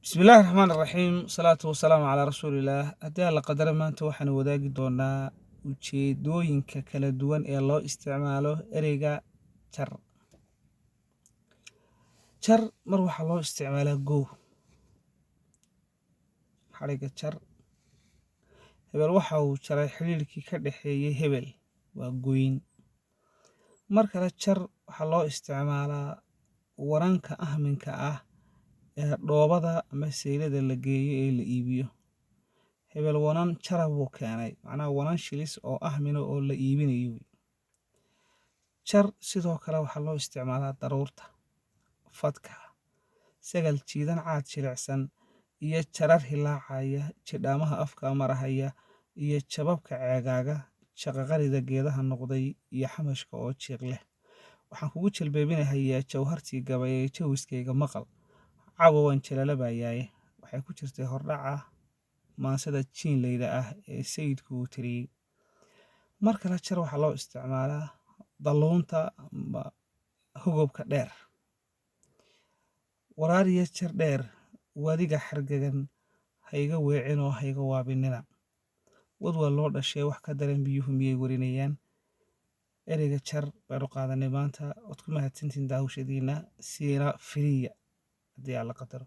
بسم الله الرحمن الرحيم والصلاة والسلام على رسول الله haddii alla qadaro maanta waxaan wadaagi doonaa ujeedooyinka kala duwan ee loo isticmaalo ereyga jar. Jar mar waxaa loo isticmaalaa goow xariga jar hebel waxa uu jaray xiriirkii ka dhexeeyay hebel waa gooyin. Mar kale jar waxaa loo isticmaalaa waranka ahminka ah ee dhoobada ama seylada la geeyo ee la iibiyo. Hebel wanan jara buu keenay macnaha wanan shilis oo ahmina oo la iibinayo. Jar sidoo kale waxaa loo isticmaalaa daruurta, fadka, sagal jiidan caad jilicsan iyo jarar hilaacaya jidhaamaha afka marahaya iyo jababka ceegaaga shaqaqarida geedaha noqday iyo xamashka oo jiiq leh. Waxaan kugu jilbeebinayaa jawhartii gabay ee jawiskayga maqal caawa waan jalalabayaaye waxay ku jirtay hordhaca maansada jiinleyda ah ee sayidku uu tiriyey. Mar kale jar waxaa loo isticmaalaa dalluunta ama hogobka dheer. Waraariya jar dheer wadiga xargagan hayga weecin oo hayga waabinina. Wad waa loo dhashay wax ka daran biyuhu miyay warinayaan. Ereyga jar baynu qaadanay maanta. Waad ku mahadsantihiin daawashadiina siina firiya haddii alla qadaro.